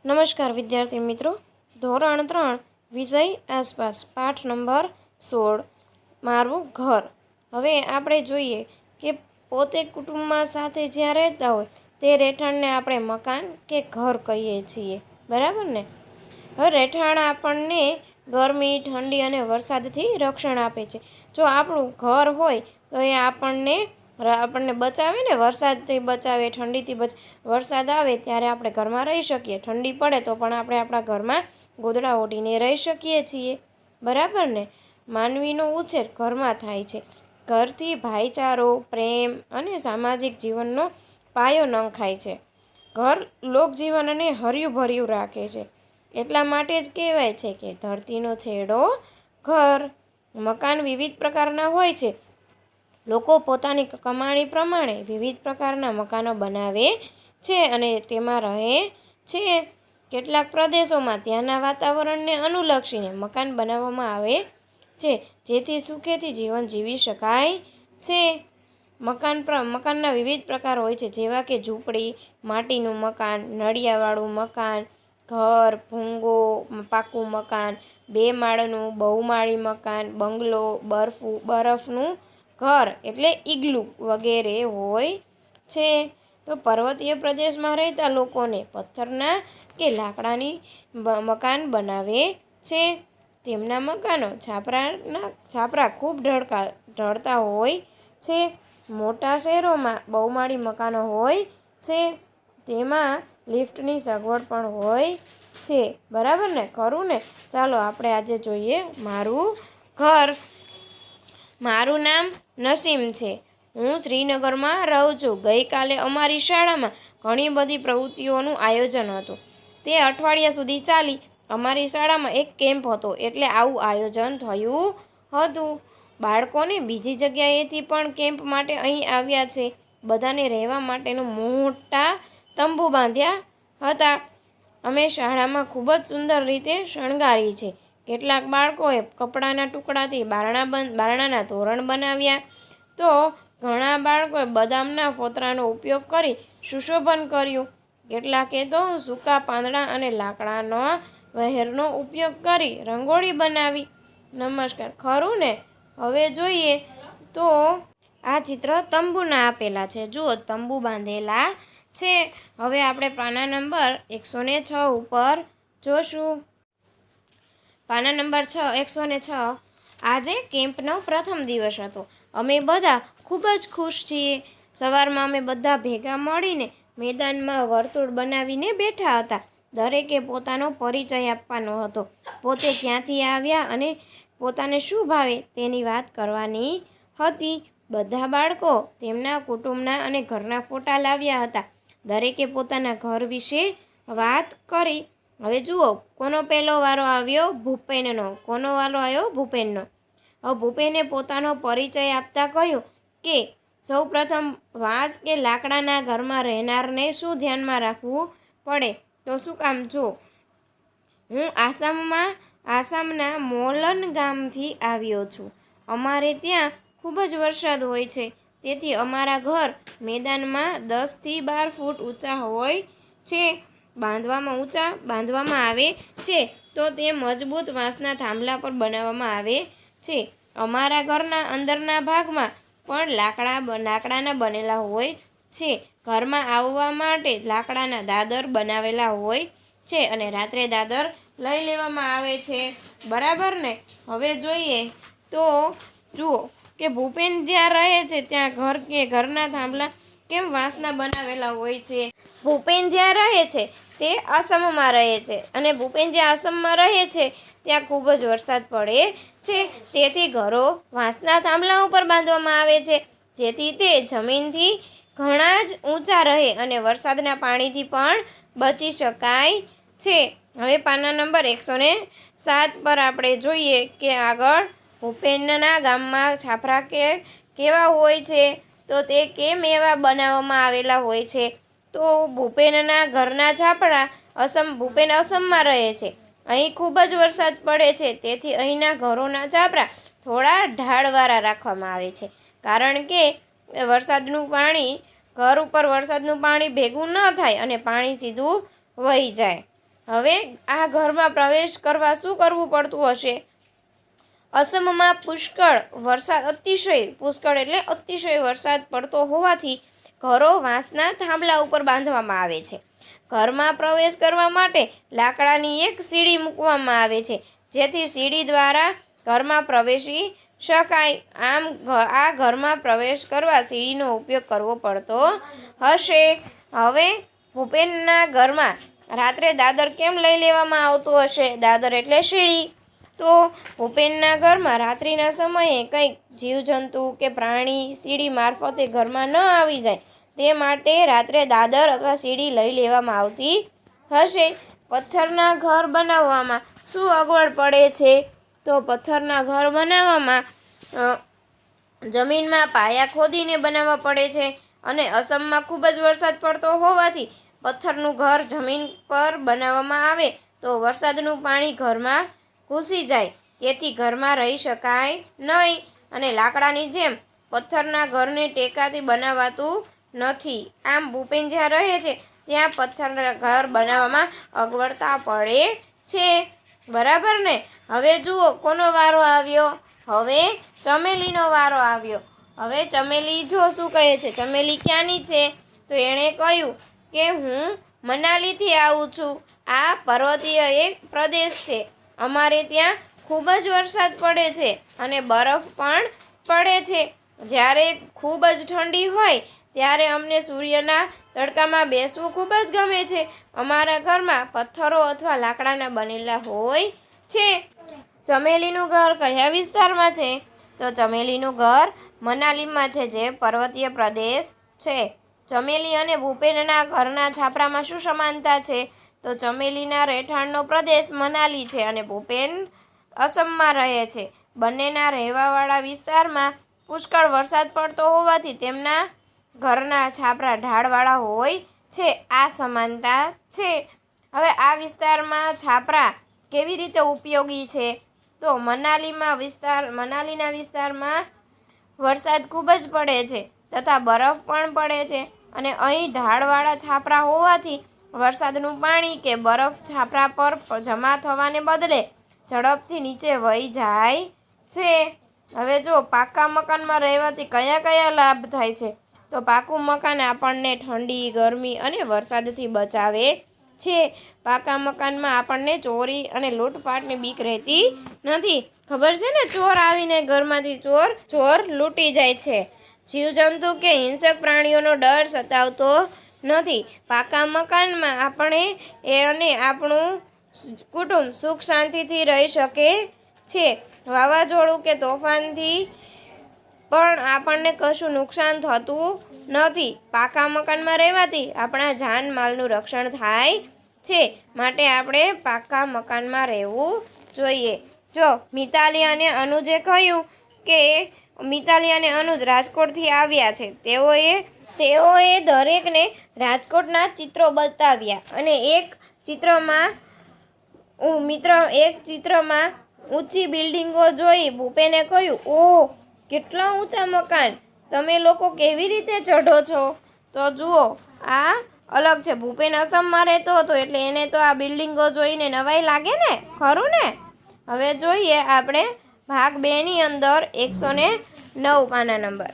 નમસ્કાર વિદ્યાર્થી મિત્રો, ધોરણ 3 વિષય આસપાસ પાઠ નંબર 16 મારું ઘર. હવે આપણે જોઈએ કે પોતે કુટુંબમાં સાથે જ્યાં રહેતા હોય તે રહેઠાણને આપણે મકાન કે ઘર કહીએ છીએ, બરાબર ને? હવે રહેઠાણ આપણને ગરમી, ઠંડી અને વરસાદથી રક્ષણ આપે છે. જો આપણું ઘર હોય તો એ આપણને બચાવે ને, વરસાદથી બચાવે, ઠંડીથી વરસાદ આવે ત્યારે આપણે ઘરમાં રહી શકીએ, ઠંડી પડે તો પણ આપણે આપણા ઘરમાં ગોદડા ઓઢીને રહી શકીએ છીએ, બરાબર ને? માનવીનો ઉછેર ઘરમાં થાય છે. ઘરથી ભાઈચારો, પ્રેમ અને સામાજિક જીવનનો પાયો નંખાય છે. ઘર લોકજીવનને હર્યું ભર્યું રાખે છે. એટલા માટે જ કહેવાય છે કે ધરતીનો છેડો ઘર. મકાન વિવિધ પ્રકારના હોય છે. લોકો પોતાની કમાણી પ્રમાણે વિવિધ પ્રકારના મકાનો બનાવે છે અને તેમાં રહે છે. કેટલાક પ્રદેશોમાં ત્યાંના વાતાવરણને અનુલક્ષીને મકાન બનાવવામાં આવે છે, જેથી સુખેથી જીવન જીવી શકાય છે. મકાનના વિવિધ પ્રકાર હોય છે, જેવા કે ઝૂંપડી, માટીનું મકાન, નળિયાવાળું મકાન, ઘર, ભૂંગો, પાકું મકાન, 2 માળનું બહુમાળી મકાન, બંગલો, બરફનું ઘર એટલે ઇગ્લુ વગેરે હોય છે. તો પર્વતીય પ્રદેશમાં રહેતા લોકોને પથ્થરના કે લાકડાની મકાન બનાવે છે. તેમના મકાનો છાપરા ખૂબ ઢળતા હોય છે. મોટા શહેરોમાં બહુમાળી મકાનો હોય છે, તેમાં લિફ્ટની સગવડ પણ હોય છે, બરાબર ને? ખરું ને? ચાલો આપણે આજે જોઈએ મારું ઘર. મારું નામ નસીમ છે. હું શ્રીનગરમાં રહું છું. ગઈકાલે અમારી શાળામાં ઘણી બધી પ્રવૃત્તિઓનું આયોજન હતું. તે અઠવાડિયા સુધી ચાલી. અમારી શાળામાં એક કેમ્પ હતો, એટલે આવું આયોજન થયું હતું. બાળકોને બીજી જગ્યાએથી પણ કેમ્પ માટે અહીં આવ્યા છે. બધાને રહેવા માટેનું મોટા તંબુ બાંધ્યા હતા. અમે શાળામાં ખૂબ જ સુંદર રીતે શણગારી છે. કેટલાક બાળકોએ કપડાના ટુકડાથી બારણાના તોરણ બનાવ્યા, તો ઘણા બાળકોએ બદામના ફોતરાનો ઉપયોગ કરી સુશોભન કર્યું. કેટલાકે તો સૂકા પાંદડા અને લાકડાના વહેરનો ઉપયોગ કરી રંગોળી બનાવી. નમસ્કાર. ખરું ને? હવે જોઈએ તો આ ચિત્ર તંબુના આપેલા છે. જુઓ, તંબુ બાંધેલા છે. હવે આપણે પાના નંબર 106 ઉપર જોશું. પાના નંબર 106. આજે કેમ્પનો પ્રથમ દિવસ હતો. અમે બધા ખૂબ જ ખુશ છીએ. સવારમાં અમે બધા ભેગા મળીને મેદાનમાં વર્તુળ બનાવીને બેઠા હતા. દરેકે પોતાનો પરિચય આપવાનો હતો. પોતે ક્યાંથી આવ્યા અને પોતાને શું ભાવે તેની વાત કરવાની હતી. બધા બાળકો તેમના કુટુંબના અને ઘરના ફોટા લાવ્યા હતા. દરેકે પોતાના ઘર વિશે વાત કરી. હવે જુઓ, કોનો પહેલો વારો આવ્યો? ભૂપેનનો. કોનો વારો આવ્યો? ભૂપેનનો. હવે ભૂપેને પોતાનો પરિચય આપતા કહ્યું કે સૌપ્રથમ વાંસ કે લાકડાના ઘરમાં રહેનારને શું ધ્યાનમાં રાખવું પડે? તો શું કામ? જો, હું આસામના મોલન ગામથી આવ્યો છું. અમારે ત્યાં ખૂબ જ વરસાદ હોય છે, તેથી અમારા ઘર મેદાનમાં 10 થી 12 ફૂટ ઊંચા હોય છે. બાંધવામાં આવે છે તો તે મજબૂત વાંસના થાંભલા પર બનાવવામાં આવે છે. અમારા ઘરના અંદરના ભાગમાં પણ લાકડાના બનેલા હોય છે. ઘરમાં આવવા માટે લાકડાના દાદર બનાવેલા હોય છે અને રાત્રે દાદર લઈ લેવામાં આવે છે, બરાબર ને? હવે જોઈએ તો જુઓ કે ભૂપેન જ્યાં રહે છે ત્યાં ઘરના થાંભલા કેમ વાંસના બનાવેલા હોય છે. ભૂપેન જ્યાં રહે છે તે આસામમાં રહે છે, અને ભૂપેન જ્યાં આસામમાં રહે છે ત્યાં ખૂબ જ વરસાદ પડે છે, તેથી ઘરો વાંસના થાંભલા ઉપર બાંધવામાં આવે છે, જેથી તે જમીનથી ઘણા જ ઊંચા રહે અને વરસાદના પાણીથી પણ બચી શકાય છે. હવે પાના નંબર 107 પર આપણે જોઈએ કે આગળ ભૂપેનના ગામમાં છાપરા કેવા હોય છે, તો તે કેમ એવા બનાવવામાં આવેલા હોય છે? તો ભૂપેનના ઘરના છાપરા ભૂપેન અસમમાં રહે છે. અહીં ખૂબ જ વરસાદ પડે છે, તેથી અહીંના ઘરોના છાપરા થોડા ઢાળવાળા રાખવામાં આવે છે, કારણ કે ઘર ઉપર વરસાદનું પાણી ભેગું ન થાય અને પાણી સીધું વહી જાય. હવે આ ઘરમાં પ્રવેશ કરવા શું કરવું પડતું હશે? અસમમાં પુષ્કળ એટલે અતિશય વરસાદ પડતો હોવાથી ઘરો વાંસના થાંભલા ઉપર બાંધવામાં આવે છે. ઘરમાં પ્રવેશ કરવા માટે લાકડાની એક સીડી મૂકવામાં આવે છે, જેથી સીડી દ્વારા ઘરમાં પ્રવેશી શકાય. આમ આ ઘરમાં પ્રવેશ કરવા સીડીનો ઉપયોગ કરવો પડતો હશે. હવે ભૂપેનના ઘરમાં રાત્રે દાદર કેમ લઈ લેવામાં આવતું હશે? દાદર એટલે સીડી. તો ભૂપેનના ઘરમાં રાત્રિના સમયે કંઈક જીવજંતુ કે પ્રાણી સીડી મારફતે ઘરમાં ન આવી જાય તે માટે રાત્રે દાદર અથવા સીડી લઈ લેવામાં આવતી હશે. પથ્થરના ઘર બનાવવામાં શું અગવડ પડે છે? તો પથ્થરના ઘર બનાવવામાં જમીનમાં પાયા ખોદીને બનાવવા પડે છે, અને અસમમાં ખૂબ જ વરસાદ પડતો હોવાથી પથ્થરનું ઘર જમીન પર બનાવવામાં આવે તો વરસાદનું પાણી ઘરમાં ઘૂસી જાય, તેથી ઘરમાં રહી શકાય નહીં. અને લાકડાની જેમ પથ્થરના ઘરને ટેકાથી બનાવાતું નથી. આમ ભૂપેન જ્યાં રહે છે ત્યાં પથ્થરના ઘર બનાવવામાં અગવડતા પડે છે. બરાબર ને? હવે જુઓ કોનો વારો આવ્યો? હવે ચમેલીનો વારો આવ્યો. હવે ચમેલી જો શું કહે છે? ચમેલી ક્યાંની છે? તો એણે કહ્યું કે હું મનાલીથી આવું છું. આ પર્વતીય એક પ્રદેશ છે. અમારે ત્યાં ખૂબ જ વરસાદ પડે છે અને બરફ પણ પડે છે. જ્યારે ખૂબ જ ઠંડી હોય ત્યારે અમને સૂર્યના તડકામાં બેસવું ખૂબ જ ગમે છે. અમારા ઘરમાં પથ્થરો અથવા લાકડાના બનેલા હોય છે. ચમેલીનું ઘર કયા વિસ્તારમાં છે? તો ચમેલીનું ઘર મનાલીમાં છે, જે પર્વતીય પ્રદેશ છે. ચમેલી અને ભૂપેનના ઘરના છાપરામાં શું સમાનતા છે? તો ચમેલીના રહેઠાણનો પ્રદેશ મનાલી છે અને ભૂપેન અસમમાં રહે છે. બંનેના રહેવાવાળા વિસ્તારમાં પુષ્કળ વરસાદ પડતો હોવાથી તેમના ઘરના છાપરા ઢાળવાળા હોય છે. આ સમાનતા છે. હવે આ વિસ્તારમાં છાપરા કેવી રીતે ઉપયોગી છે? તો મનાલીના વિસ્તારમાં વરસાદ ખૂબ જ પડે છે તથા બરફ પણ પડે છે, અને અહીં ઢાળવાળા છાપરા હોવાથી વરસાદનું પાણી કે બરફ છાપરા પર જમા થવાને બદલે ઝડપથી નીચે વહી જાય છે. હવે જો પાકા મકાનમાં રહેવાથી કયા કયા લાભ થાય છે? તો પાકું મકાન આપણને ઠંડી, ગરમી અને વરસાદથી બચાવે છે. પાકા મકાનમાં આપણને ચોરી અને લૂંટફાટની બીક રહેતી નથી. ખબર છે ને, ચોર આવીને ઘરમાંથી ચોર લૂંટી જાય છે. જીવજંતુ કે હિંસક પ્રાણીઓનો ડર સતાવતો નથી. પાકા મકાનમાં આપણે અને આપણું કુટુંબ સુખ શાંતિથી રહી શકે છે. વાવાઝોડું કે તોફાનથી પણ આપણને કશું નુકસાન થતું નથી. પાકા મકાનમાં રહેવાથી આપણા જાનમાલનું રક્ષણ થાય છે. માટે આપણે પાકા મકાનમાં રહેવું જોઈએ. જો મિતાલી અને અનુજે કહ્યું કે મિતાલી અને અનુજ રાજકોટથી આવ્યા છે. તેઓએ દરેકને રાજકોટના ચિત્રો બતાવ્યા અને એક ચિત્રમાં ઊંચી બિલ્ડિંગો જોઈ ભૂપેને કહ્યું, ઓહ, કેટલા ઊંચા મકાન! તમે લોકો કેવી રીતે ચઢો છો? તો જુઓ, આ અલગ છે. ભૂપેન અસમમાં રહેતો હતો એટલે એને તો આ બિલ્ડિંગો જોઈને નવાઈ લાગે ને, ખરું ને? હવે જોઈએ આપણે ભાગ 2ની અંદર 109 પાના નંબર.